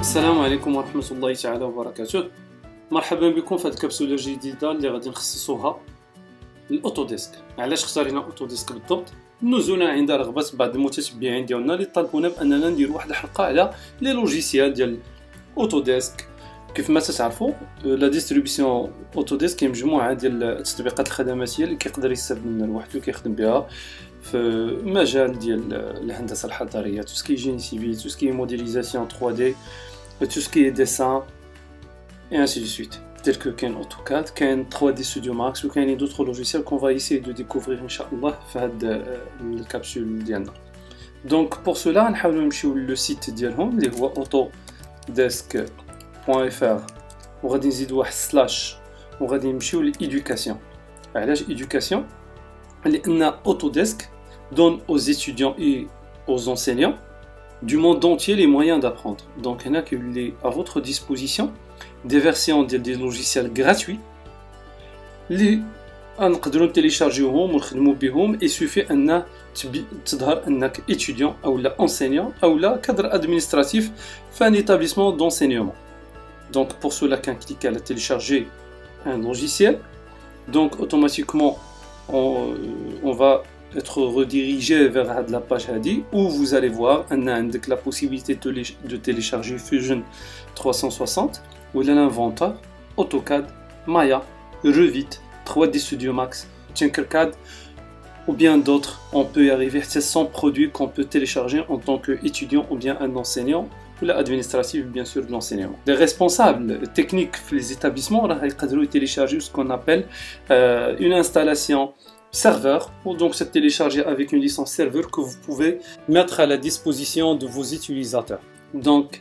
السلام عليكم ورحمة الله تعالى وبركاته. مرحبا بكم في هذه الكبسولة الجديدة اللي غادي نخصصوها للأوتوديسك. علاش اختارينا أوتوديسك بالضبط؟ نزولا عند رغبة بعض المتتبعين ديالنا اللي طالبونا بأننا نديرو واحد الحلقة على لي لوجيسيال ديال أوتوديسك. كيف ما تتعرفوا لا ديستريبيسيون أوتوديسك هي مجموعة ديال التطبيقات الخدماتية اللي كيقدر يستافد منها الواحد وكيخدم بها في مجال ديال الهندسة الحضرية، tout ce qui est génie civil, tout ce qui est modélisation 3D, tout ce qui est dessin et ainsi de suite. Tel que كاين AutoCAD, كاين 3D Studio Max وكاين d'autres logiciels qu'on va essayer de découvrir inchallah في هاد الكابسول ديالنا. Donc pour cela نحاولوا نمشيو لو سيت ديالهم اللي هو autodesk.fr وغادي نزيدو واحد سلاش وغادي نمشيو لإدوكاسيون. علاش إدوكاسيون؟ لأن Autodesk donne aux étudiants et aux enseignants du monde entier les moyens d'apprendre. Donc il y en a qui est à votre disposition des versions des logiciels gratuits اللي نقدروا نتيليشارجيوهم ونخدموا بهم. il suffit أن تظهر أنك étudiant أو لا enseignant أو لا cadre administratif في un établissement d'enseignement. Donc pour cela qu'un clic à télécharger un logiciel, donc automatiquement on va être redirigé vers la page Hadi où vous allez voir la possibilité de télécharger Fusion 360 ou l'inventeur AutoCAD, Maya, Revit, 3D Studio Max, Tinkercad ou bien d'autres. On peut y arriver, c'est 100 produits qu'on peut télécharger en tant qu'étudiant ou bien un enseignant ou l'administratif bien sûr de l'enseignement. Les responsables techniques des établissements ils télécharger ce qu'on appelle une installation serveur, donc c'est téléchargé avec une licence serveur que vous pouvez mettre à la disposition de vos utilisateurs. Donc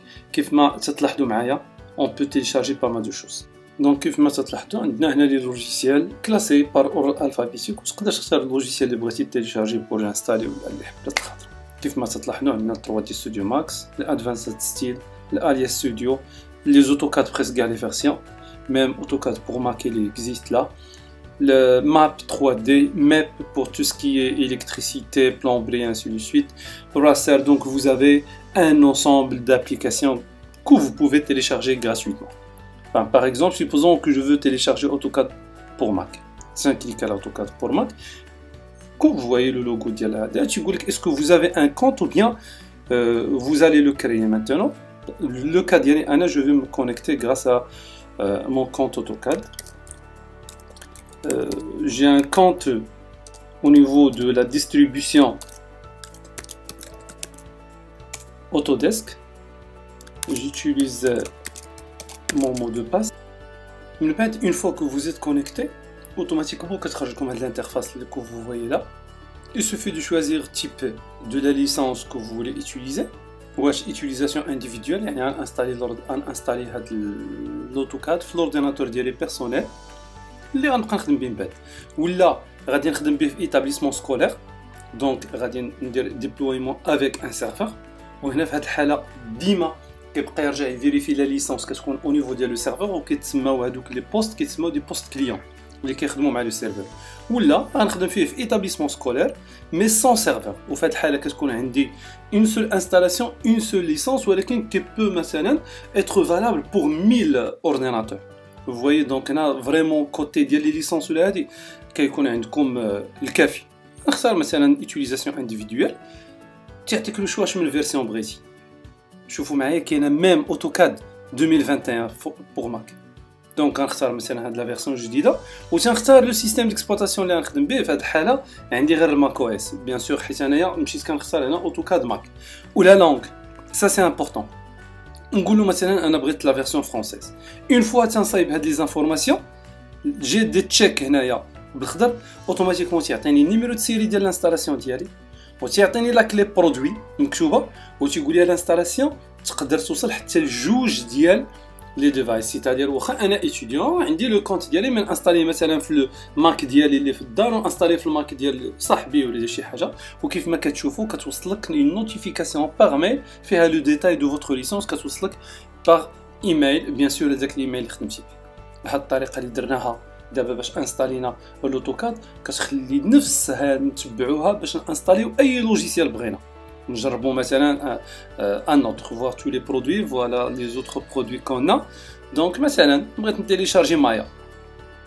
on peut télécharger pas mal de choses. Donc كيف ما تلاحظوا عندنا هنا les logiciels classés par ordre alphabétique وتقدر تختار اللوجيسيال اللي بغيتي تيليشارجي بور انستالي ولا اللي حبيت الخاطر. كيف ما تلاحظوا عندنا 3D Studio Max, l'Advanced Style, l'Alias Studio, les AutoCAD presque les versions, même AutoCAD pour Mac il existe là. Le Map 3D, MEP pour tout ce qui est électricité, plomberie, ainsi de suite. Raster, donc vous avez un ensemble d'applications que vous pouvez télécharger gratuitement. Enfin, par exemple, supposons que je veux télécharger AutoCAD pour Mac. C'est un clic à l'AutoCAD pour Mac. Quand vous voyez le logo de la date, est-ce que vous avez un compte ou bien vous allez le créer maintenant. Le cas d'Yann, je vais me connecter grâce à mon compte AutoCAD. J'ai un compte au niveau de la distribution Autodesk. J'utilise mon mot de passe. Une fois que vous êtes connecté, automatiquement comme l'interface que vous voyez là, il suffit de choisir type de la licence que vous voulez utiliser. Ou utilisation individuelle, installer l'AutoCAD sur l'ordinateur personnel. اللي غنبقى نخدم به من بعد ولا غادي نخدم به في ايتابليسمون سكولير. دونك غادي ندير ديبلويمون افيك ان سيرفر وهنا في هذه الحاله ديما كيبقى يرجع يفيريفي لا ليسونس كتكون او نيفو ديال لو سيرفر وكيتسماو هذوك لي بوست كيتسماو دي بوست كليون اللي كيخدموا مع لو سيرفر. ولا غنخدم فيه في ايتابليسمون سكولير مي سون سيرفر وفي هذه الحاله كتكون عندي اون سول انستالاسيون اون سول ليسونس ولكن كي بو مثلا اتر فالابل بور 1000 اورديناتور. Vous voyez donc هنا vraiment côté ديال لي ليسونس ولا هادي كيكون عندكم الكافي. نختار مثلا utilisation individuelle تعطيك لو شوا من الفيرسيون بغيتي. شوفوا معايا كاينه ميم AutoCAD 2021 pour Mac. دونك غنختار مثلا هاد لا فيرسيون جديده وتنختار لو سيستيم ديكسبلوطاسيون اللي غنخدم به. في هاد الحاله عندي غير الماك او اس بيان سور حيت انايا مشيت كنختار هنا AutoCAD Mac. ولا لونغ ça c'est important. نقولوا مثلا انا بغيت لا فيرسيون فرونسيز. اون فوا تنصايب هاد لي زانفورماسيون جي دي تشيك هنايا بالخضر اوتوماتيكمون تيعطيني النيميرو دو سيري ديال الانستالاسيون ديالي وتيعطيني لا كلي برودوي مكتوبه وتيقول لي الانستالاسيون تقدر توصل حتى لجوج ديال لي ديفايس. سيتادير واخا انا ايتيديون عندي لو كونت ديالي من انستالي مثلا في الماك ديالي اللي في الدار ونستالي في الماك ديال صاحبي ولا شي حاجه وكيف ما كتشوفوا كتوصلك اون نوتيفيكاسيون باغ ميل فيها لو ديتاي دو فوتر ليسونس كتوصلك باغ ايميل بيان سور هذاك الايميل اللي خدمتي به. بهاد الطريقه اللي درناها دابا باش انستالينا لوتوكاد كتخلي نفسها نتبعوها باش نانستاليو اي لوجيسيال بغينا. نجربوا مثلا un autre, voir tous les produits, voilà les autres produits qu'on a. Donc مثلا بغيت نتيليشارجي مايا.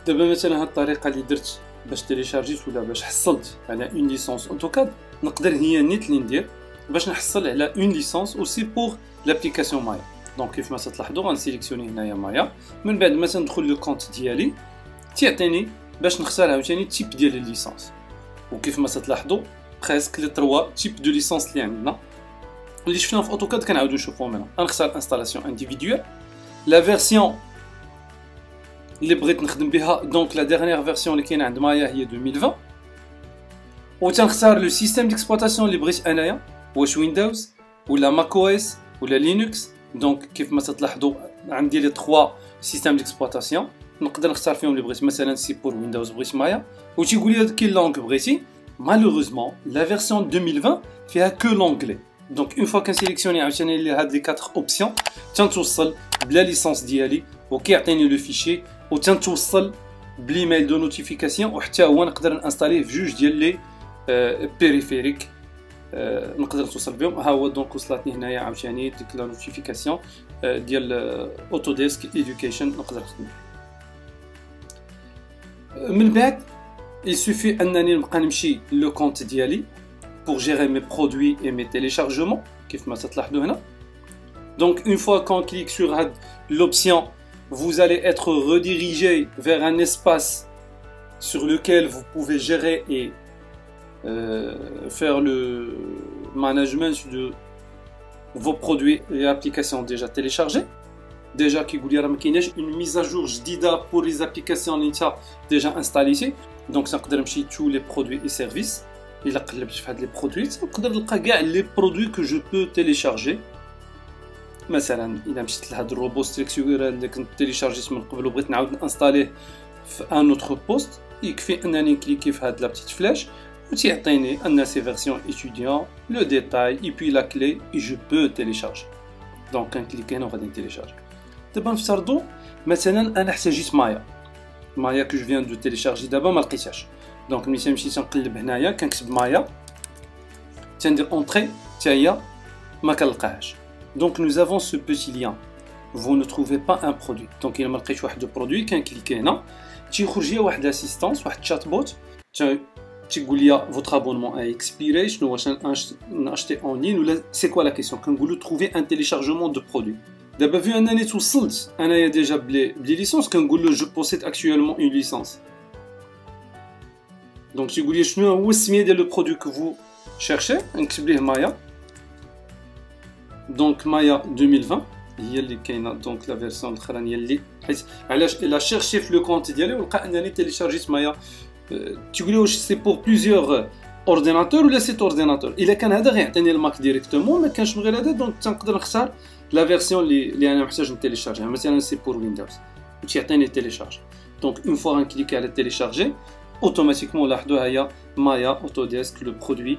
دابا مثلا هاد الطريقه اللي درت باش تيليشارجيت ولا باش حصلت على اون ليسونس اوتوكاد، نقدر هي نيت اللي ندير باش نحصل على اون ليسونس اوسي بور لابليكاسيون مايا. دونك كيف ما تلاحظوا غنسيليكسيوني هنايا مايا، من بعد ما ندخل لو كونت ديالي تيعطيني باش نختار عاوتاني تيب ديال الليسونس. وكيف ما تلاحظوا بريسك لي 3 تيب دو ليسونس اللي عندنا اللي شفنا في اوتوكاد كنعاودو نشوفوهم هنا. غنختار انستالاسيون انديفيدويل، لا فيرسيون اللي بغيت نخدم بها، دونك لا ديرنيير فيرسيون اللي كاينه عند مايا هي 2020. و تنختار لو سيستيم ديكسبلوطاسيون اللي بغيت انايا، واش ويندوز ولا ماك او اس ولا لينكس. دونك كيف ما تلاحظوا عندي لي 3 سيستيم ديكسبلوطاسيون، نقدر نختار فيهم اللي بغيت. مثلا سي بور ويندوز بغيت مايا، و تيقول لي كي لونغ بغيتي. مالوغوزمون لا فيرسيون 2020 فيها كو لونغلي. دونك اون فوا كنسيليكسيوني عاوتاني لي هاد لي 4 اوبسيون تنتوصل بلا ليسونس ديالي وكيعطيني لو فيشي، و تنتوصل بليميل دو نوتيفيكاسيون، وحتى هو نقدر نانستاليه في جوج ديال لي بيريفيريك نقدر نتوصل بهم. ها هو دونك وصلتني هنايا عاوتاني ديك لا نوتيفيكاسيون ديال اوتوديسك ايدوكيشن نقدر نخدم. من بعد il suffit انني نبقى نمشي لو كونت ديالي pour gérer mes produits et mes téléchargements كيف ما تلاحظوا هنا. Donc une fois qu'on clique sur l'option, vous allez être redirigé vers un espace sur lequel vous pouvez gérer et faire le management de vos produits et applications déjà téléchargés. Déjà qui vous dira une mise à jour جديدة pour les applications اللي انت déjà installées. Donc ça نقدر نمشي tous les produits et services. إلا قلبت في هاد لي برودوي نقدر نلقى كاع لي برودوي كو جو بو تيليشارجي. مثلا الا مشيت لهاد الروبو ستريكسيور اللي كنت تيليشارجيت من قبل وبغيت نعاود نانستاليه في ان اوتر بوست، يكفي انني نكليكي في هاد لا بتيت فلاش وتيعطيني ان سي فيرسيون ايتيديون لو ديتاي اي بي لا كلي اي جو بو تيليشارجي. دونك كنكليكي هنا وغادي نتيليشارجي. دابا نفترضوا مثلا انا احتاجيت مايا كو جو فيان دو تيليشارجي دابا ما لقيتهاش. دونك ملي تمشي تنقلب هنايا كنكتب مايا تندير اونطري حتى هي ما كنلقاهاش. دونك nous avons ce petit lien, vous ne trouvez pas un produit. دونك الا ما لقيتش واحد البرودوي كنكليكي هنا تيخرج لي واحد لاسيستانس واحد الشات بوت تيقول لي votre abonnement a expiré. شنو واش ناشتي اون لين ولا سي كوا لا كيسيون. كنقولوا trouver un téléchargement de produit. دابا فيو انني توصلت انايا ديجا بلي ليسونس كنقول له جو بوسيد actuellement une licence. دونك تيقول لي شنو هو السميه ديال لو برودوي كو فو شيرشي، نكتب ليه مايا. دونك مايا 2020 هي اللي كاينه، دونك لا فيرسيون الاخرانيه اللي حيت علاش الا شيرشي في لو كونت ديالي ولقى انني تيليشارجيت مايا. تيقول لي واش سي بور بليزيور اورديناتور ولا سيت اورديناتور. الا كان هذا غيعطيني الماك ديريكتومون، ما كانش من غير هذا دونك تنقدر نختار لا فيرسيون اللي انا محتاج نتيليشارجيها. مثلا سي بور ويندوز وتيعطيني تيليشارج. دونك اون فوا غنكليكي على تيليشارجي اوتوماتيكمون لاحظوا هيا مايا اوتوديسك لو برودوي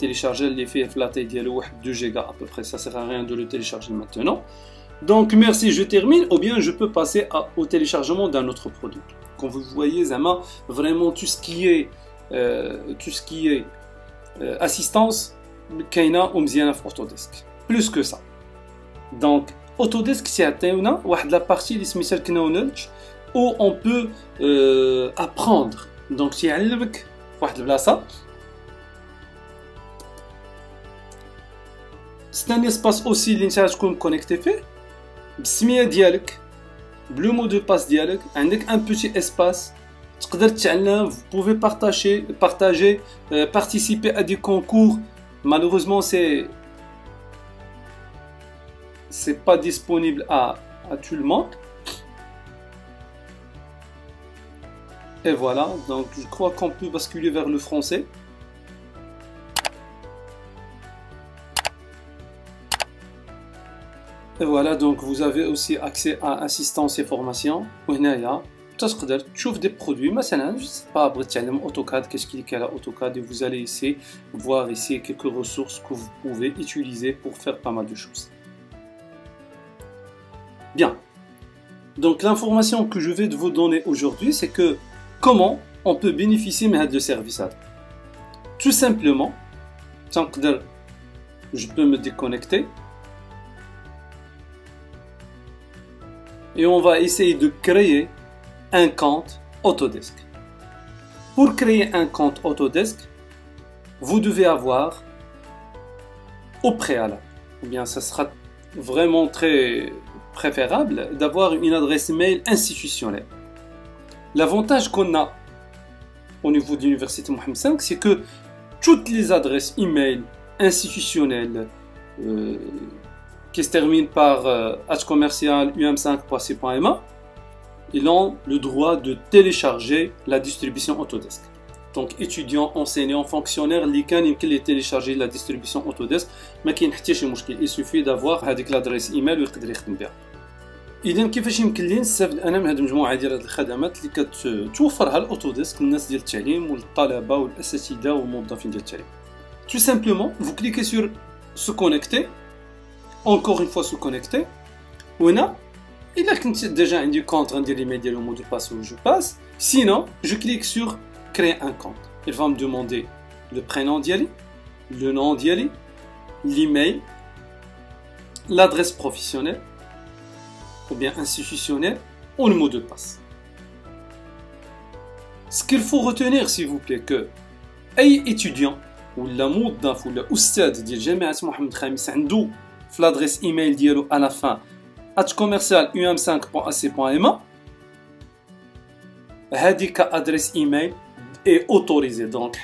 télécharger اللي فيه في لاطي ديالو 1 2 جيجا à peu près. Ça sert à rien de le télécharger maintenant. Donc merci, je termine, ou bien je peux passer au téléchargement d'un autre produit. Comme vous voyez, Zama, vraiment tout ce qui est assistance كاينه ومزيانه في Autodesk. Plus que ça. Donc Autodesk تيعطيونا واحد لا بارتي اللي سميتها الكنولج où on peut apprendre. Donc تيعلمك في واحد البلاصه. C'est un espace aussi اللي نتا تكون كونيكتي فيه بالسميه ديالك بلو مو دو باس ديالك. عندك ان بوتي اسباس تقدر تتعلم. vous pouvez partager participer à des concours. Malheureusement c'est pas disponible à tout le monde. Et voilà, donc je crois qu'on peut basculer vers le français. Et voilà, donc vous avez aussi accès à assistance et formation. وهنايا تقدر تشوف des produits. مثلا je sais pas بغيت تعلم AutoCAD, qu'est-ce qu'il y a à AutoCAD et vous allez ici voir ici quelques ressources que vous pouvez utiliser pour faire pas mal de choses. Bien. Donc l'information que je vais vous donner aujourd'hui, c'est que comment on peut bénéficier de ce service. Tout simplement, تنقدر je peux me déconnecter. Et on va essayer de créer un compte Autodesk. Pour créer un compte Autodesk, vous devez avoir au préalable, ou bien ça sera vraiment très préférable d'avoir une adresse mail institutionnelle. L'avantage qu'on a au niveau de l'université Mohammed V, c'est que toutes les adresses email institutionnelles qui se terminent par @commercial um5.c.ma, ils ont le droit de télécharger la distribution Autodesk. Donc étudiants, enseignants, fonctionnaires, les can يمكن télécharger la distribution Autodesk, ما كاين حتى شي مشكل. Il suffit d'avoir هذيك l'adresse email ويقدر يخدم بها. إذا كيفاش يمكن لي نستافد أنا من هذه المجموعة ديال هذه الخدمات اللي كتوفرها الأوتوديسك للناس ديال التعليم والطلبة والأساتذة والموظفين ديال التعليم. Tout simplement, vous cliquez sur se connecter, encore une fois se connecter, وهنا إلا كنت déjà عندي compte غندير l'email ديال mot de passe où je passe. Sinon, je clique sur créer un compte. Il va me demander le prénom d'Yali, le nom d'Yali, l'email, l'adresse professionnelle ou bien institutionnelle ou le mot de passe. Ce qu'il faut retenir s'il vous plaît que أي étudiant ou la موظف ou الأستاذ ديال جامعة محمد الخامس عنده في l'adresse email ديالو à la fin @commercial um5.ac.ma هذيك adresse email est autorisé. Donc,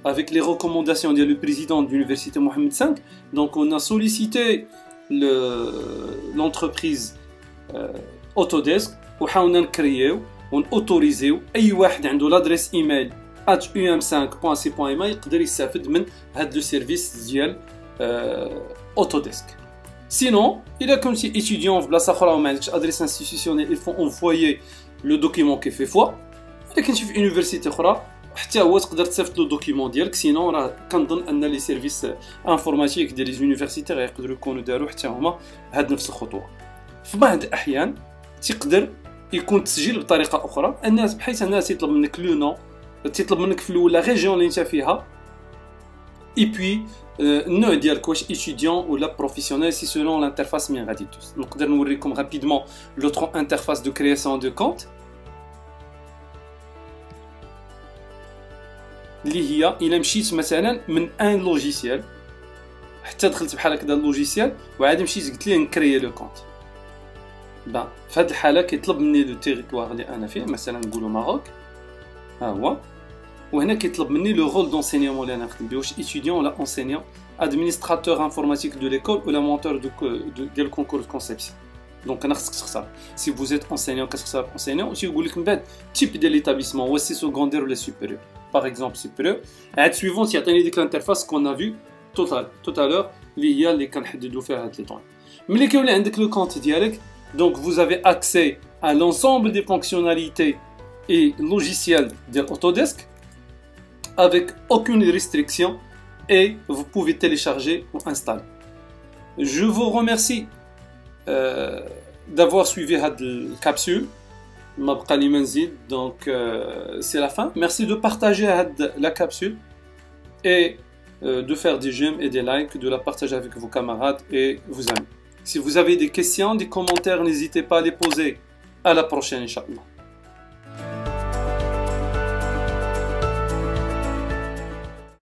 avec les recommandations du président de l'université Mohammed V, donc on a sollicité l'entreprise Autodesk pour créer on autorisé اي واحد عنده l'adresse email @um5.c.ma يقدر يستافد من هذا le service ديال Autodesk. Sinon, il a comme si étudiant في بلاصه اخرى وما عندكش adresse institutionnelle, il faut envoyer le document qui fait foi. إذا كنتي في يونيفرسيتي أخرى حتى هو تقدر تصيفط له الدوكيمون ديالك. سينون راه كنظن أن لي سيرفيس انفورماتيك ديال لي يونيفرسيتي غيقدروا يكونوا داروا حتى هما هاد نفس الخطوة. في بعض الأحيان تقدر يكون تسجيل بطريقة أخرى، الناس بحيث أنها تطلب منك لو نون، تطلب منك في الأول لا ريجيون اللي أنت فيها، اي بوي النوع ديالك واش étudiant ولا بروفيسيونيل. سي سولون لانترفاس مين غادي دوز. نقدر نوريكم رابيدمون لوتر انترفاس دو كرياسيون دو كونت اللي هي الا مشيت مثلا من ان لوجيسيال حتى دخلت بحال هكذا اللوجيسيال وعاد مشيت قلت ليه نكري لو كونت، بان في هذه الحاله كيطلب مني لو تيريتوار اللي انا فيه، مثلا نقولوا ماروك ها هو، وهنا كيطلب مني لو رول دونسينيومون اللي انا نخدم به، واش ايتيديون ولا انسينيون، ادمينستراتور انفورماتيك دو ليكول ولا مونتور ديال الكونكور دو كونسيبسيون. دونك انا خصك تختار سي vous êtes enseignant كتختار enseignant، و تيقول لك من بعد تيب ديال ليتابيسمون واش سي سكوندير ولا سوبيريور. باغ اكزومبل سوبيريور عاد سويفون يعطيني ديك الانترفاس كون ا فيو توت ا لور اللي هي اللي كنحددوا فيها هاد لي طون. ملي كيولي عندك لو كونت ديالك دونك vous avez accès à l'ensemble des fonctionnalités et logiciels de Autodesk avec aucune restriction et vous pouvez télécharger ou installer. Je vous remercie d'avoir suivi cette capsule. Donc c'est la fin. Merci de partager la capsule et de faire des j'aime et des likes, de la partager avec vos camarades et vos amis. Si vous avez des questions, des commentaires, n'hésitez pas à les poser. À la prochaine, Inch'Allah.